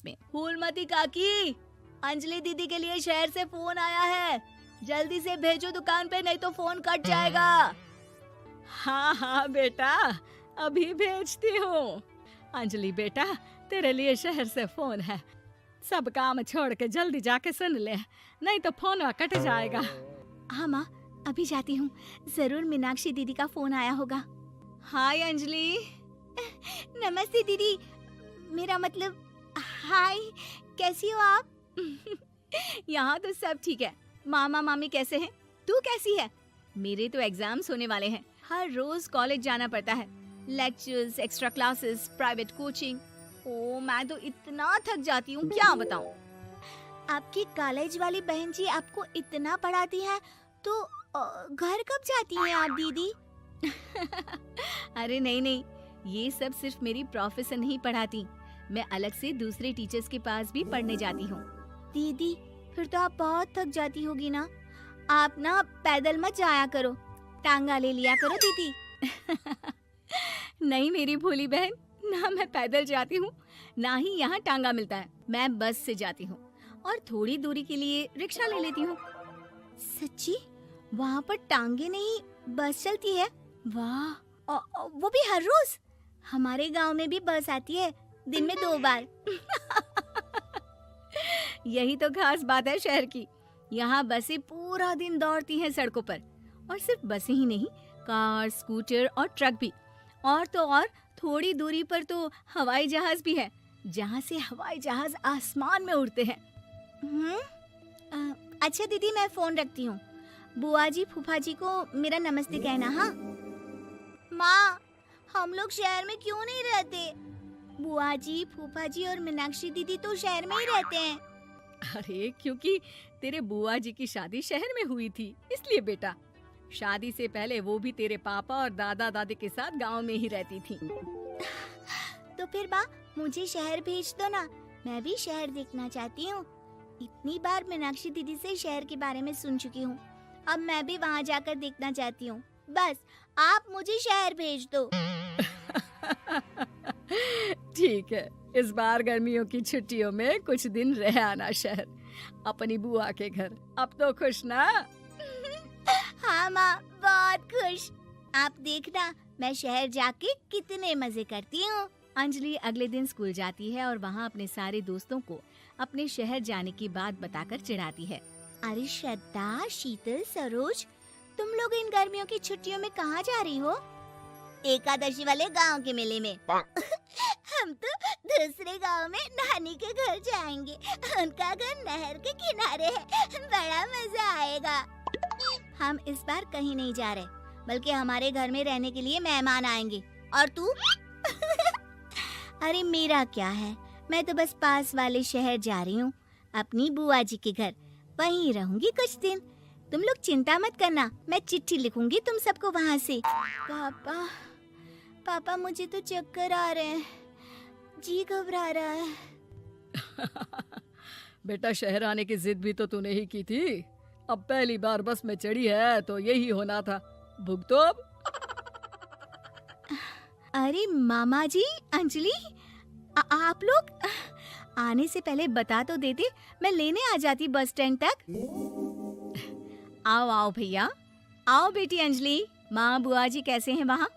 में। फूलमती काकी, अंजलि दीदी के लिए शहर से फोन आया है, जल्दी से भेजो दुकान पे, नहीं तो फोन कट जाएगा। हाँ हाँ बेटा, अभी भेजती हूँ। अंजलि बेटा, तेरे लिए शहर से फोन है, सब काम छोड़ के जल्दी जाके सुन ले, नहीं तो फोन कट जाएगा। हाँ माँ, अभी जाती हूँ, जरूर मीनाक्षी दीदी का फोन आया होगा। हाय अंजलि। नमस्ते दीदी, मेरा मतलब हाय, कैसी हो आप? यहाँ तो सब ठीक है। मामा मामी कैसे हैं? तू कैसी है? मेरे तो एग्जाम्स होने वाले हैं, हर रोज कॉलेज जाना पड़ता है, lectures, extra classes, private coaching. ओ मैं तो इतना थक जाती हूँ, क्या बताऊँ। आपकी कॉलेज वाली बहन जी आपको इतना पढ़ाती है, तो घर कब जाती हैं आप दीदी? अरे नहीं नहीं, ये सब सिर्फ मेरी प्रोफेसर नहीं पढ़ाती, मैं अलग से दूसरे टीचर्स के पास भी पढ़ने जाती हूँ। दीदी फिर तो आप बहुत थक जाती होगी ना, आप ना पैदल मत जाया करो, टांगा ले लिया करो दीदी। नहीं मेरी भोली बहन, ना मैं पैदल जाती हूँ, ना ही यहाँ टांगा मिलता है, मैं बस से जाती हूँ और थोड़ी दूरी के लिए रिक्शा ले लेती हूँ। सच्ची? वहाँ पर टांगे नहीं, बस चलती है? वाह, वो भी हर रोज? हमारे गांव में भी बस आती है, दिन में 2 बार। यही तो खास बात है शहर की, यहाँ बसें पूरा दिन दौड़ती हैं सड़कों पर, और सिर्फ बसें ही नहीं, कार, स्कूटर और ट्रक भी, और तो और थोड़ी दूरी पर तो हवाई जहाज भी है, जहाँ से हवाई जहाज आसमान में उड़ते हैं। अच्छा दीदी, मैं फोन रखती हूँ, बुआ जी फूफा जी को मेरा नमस्ते कहना। हाँ माँ, हम लोग शहर में क्यों नहीं रहते? बुआ जी, फूफा जी और मीनाक्षी दीदी तो शहर में ही रहते हैं। अरे क्योंकि तेरे बुआ जी की शादी शहर में हुई थी, इसलिए बेटा। शादी से पहले वो भी तेरे पापा और दादा दादी के साथ गांव में ही रहती थी। तो फिर माँ, मुझे शहर भेज दो ना, मैं भी शहर देखना चाहती हूँ। इतनी बार मीनाक्षी दीदी से शहर के बारे में सुन चुकी हूँ, अब मैं भी वहाँ जाकर देखना चाहती हूँ। बस आप मुझे शहर भेज दो। ठीक है, इस बार गर्मियों की छुट्टियों में कुछ दिन रह आना शहर, अपनी बुआ के घर। अब तो खुश ना? हाँ माँ, बहुत खुश। आप देखना मैं शहर जाके कितने मजे करती हूँ। अंजलि अगले दिन स्कूल जाती है और वहाँ अपने सारे दोस्तों को अपने शहर जाने की बात बताकर चिढ़ाती है। अरे श्रद्धा, शीतल, सरोज, तुम लोग इन गर्मियों की छुट्टियों में कहाँ जा रही हो? एकादशी वाले गांव के मेले में। हम तो दूसरे गांव में नानी के घर जाएंगे, उनका घर नहर के किनारे है, बड़ा मजा आएगा। हम इस बार कहीं नहीं जा रहे, बल्कि हमारे घर में रहने के लिए मेहमान आएंगे। और तू? अरे मेरा क्या है, मैं तो बस पास वाले शहर जा रही हूँ, अपनी बुआ जी के घर, वहीं रहूंगी कुछ दिन। तुम लोग चिंता मत करना, मैं चिट्ठी लिखूंगी तुम सबको वहाँ से। पापा मुझे तो चक्कर आ रहे हैं, जी घबरा रहा है। बेटा, शहर आने की जिद भी तो तूने ही की थी, अब पहली बार बस में चढ़ी है तो यही होना था, भुगतो अब। अरे मामा जी, अंजलि, आप लोग आने से पहले बता तो देते, मैं लेने आ जाती बस स्टैंड तक। आओ आओ भैया, आओ बेटी अंजलि। माँ बुआ जी कैसे हैं वहाँ,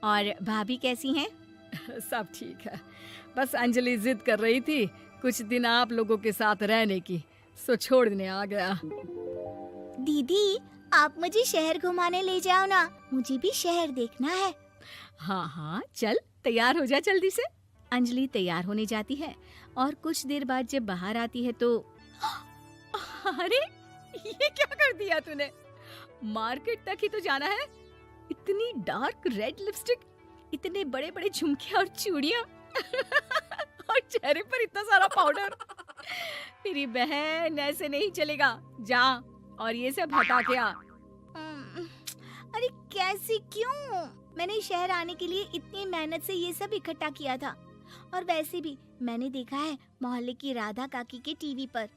और भाभी कैसी हैं? सब ठीक है, बस अंजलि जिद कर रही थी कुछ दिन आप लोगों के साथ रहने की, सो छोड़ने आ गया। दीदी, आप मुझे शहर घुमाने ले जाओ ना, मुझे भी शहर देखना है। हाँ हाँ चल, तैयार हो जा जल्दी से। अंजलि तैयार होने जाती है और कुछ देर बाद जब बाहर आती है तो अरे ये क्या कर दिया तूने, मार्केट तक ही तो जाना है, इतनी डार्क रेड लिपस्टिक, इतने बड़े बड़े झुमके और चूड़ियां और चेहरे पर इतना सारा पाउडर। मेरी बहन, ऐसे नहीं चलेगा, जा और ये सब हटा के आ। अरे कैसे, क्यों? मैंने शहर आने के लिए इतनी मेहनत से ये सब इकट्ठा किया था, और वैसे भी मैंने देखा है मोहल्ले की राधा काकी के टीवी पर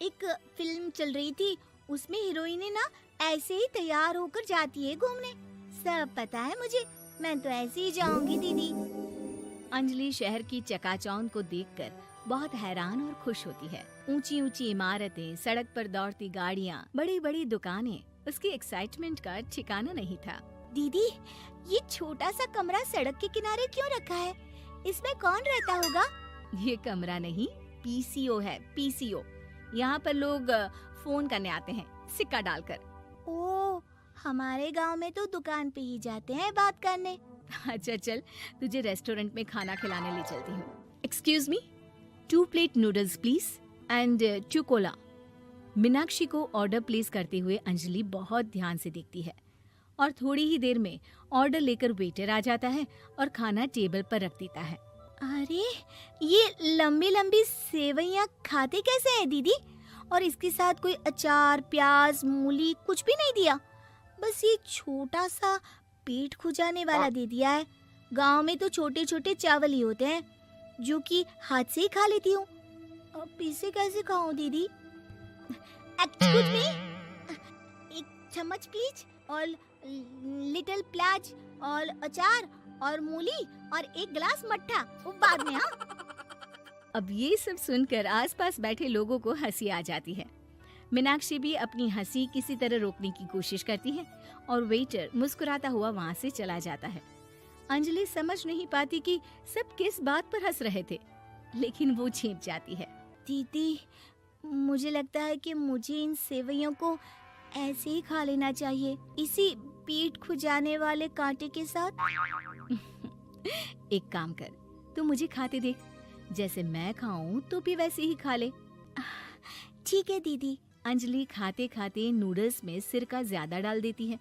एक फिल्म चल रही थी, उसमें हीरोइने ना ऐसे ही तैयार होकर जाती है घूमने। सब पता है मुझे, मैं तो ऐसे ही जाऊंगी दीदी। अंजलि शहर की चकाचौंध को देखकर बहुत हैरान और खुश होती है। ऊंची ऊंची इमारतें, सड़क पर दौड़ती गाड़ियाँ, बड़ी बड़ी दुकानें, उसकी एक्साइटमेंट का ठिकाना नहीं था। दीदी, ये छोटा सा कमरा सड़क के किनारे क्यों रखा है? इसमें कौन रहता होगा? ये कमरा नहीं, पीसीओ है, पीसीओ। यहाँ पर लोग फोन करने आते हैं, सिक्का डालकर। ओ, हमारे गांव में तो दुकान पे ही जाते हैं बात करने। अच्छा चल, तुझे रेस्टोरेंट में खाना खिलाने ले चलती हूँ। Excuse me, 2 plate noodles please and 2 Cola. Meenakshi को ऑर्डर प्लेस करते हुए अंजलि बहुत ध्यान से देखती है और थोड़ी ही देर में ऑर्डर लेकर वेटर आ जाता है और खाना टेबल पर रख देता है। अरे, ये लंबी लंबी सेवइयाँ खाते कैसे हैं दीदी? और इसके साथ कोई अचार, प्याज, मूली कुछ भी नहीं दिया, बस ये छोटा सा पेट खुजाने वाला दे दिया है। गांव में तो छोटे छोटे चावल ही होते हैं जो कि हाथ से ही खा लेती हूँ। अब इसे कैसे खाऊं दीदी? एक्सक्यूज मी, एक चम्मच प्लीज, और लिटिल प्याज और अचार और मूली और एक गिलास मट्ठा, वो बाद में। हाँ। अब ये सब सुनकर आसपास बैठे लोगों को हंसी आ जाती है। मीनाक्षी भी अपनी हंसी किसी तरह रोकने की कोशिश करती है और वेटर मुस्कुराता हुआ वहाँ से चला जाता है। अंजलि समझ नहीं पाती कि सब किस बात पर हंस रहे थे, लेकिन वो छिप जाती है। दीदी, मुझे लगता है कि मुझे इन सेवइयों को ऐसे ही खा लेना चाहिए, इसी पेट खुजाने वाले कांटे के साथ। एक काम कर, तू मुझे खाते देख, जैसे मैं खाऊं तो भी वैसे ही खा ले। ठीक है दीदी। अंजलि खाते खाते नूडल्स में सिरका ज्यादा डाल देती है,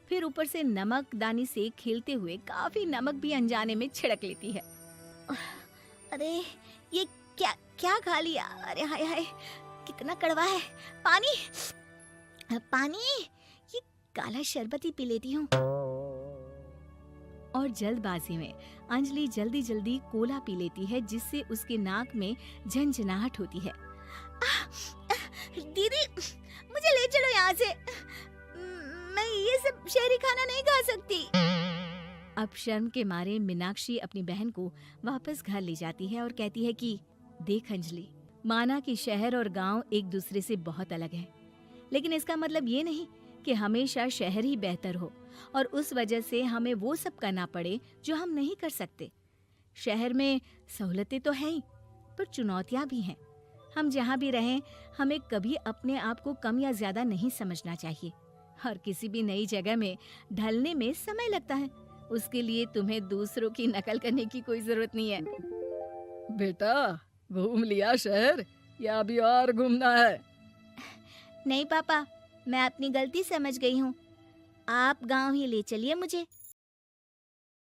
फिर ऊपर से नमक दानी से खेलते हुए काफी नमक भी अनजाने में छिड़क लेती है। अरे, ये क्या क्या खा लिया? अरे हाय हाय, कितना कड़वा है। पानी पानी, ये काला शरबत ही पी लेती हूँ। और जल्दबाजी में अंजलि जल्दी जल्दी कोला पी लेती है, जिससे उसके नाक में झंझनाहट होती है। दीदी, मुझे ले चलो यहाँ से, मैं ये सब शहरी खाना नहीं खा सकती। अब शर्म के मारे मीनाक्षी अपनी बहन को वापस घर ले जाती है और कहती है कि देख अंजलि, माना कि शहर और गांव एक दूसरे से बहुत अलग है, लेकिन इसका मतलब ये नहीं कि हमेशा शहर ही बेहतर हो और उस वजह से हमें वो सब करना पड़े जो हम नहीं कर सकते। शहर में सहूलतें तो हैं ही, पर चुनौतियां भी हैं। हम जहाँ भी रहें, हमें कभी अपने आप को कम या ज्यादा नहीं समझना चाहिए। और किसी भी नई जगह में ढलने में समय लगता है, उसके लिए तुम्हें दूसरों की नकल करने की कोई जरूरत नहीं है। बेटा, घूम लिया शहर या अभी और घूमना है? नहीं पापा, मैं अपनी गलती समझ गई हूँ, आप गांव ही ले चलिए मुझे।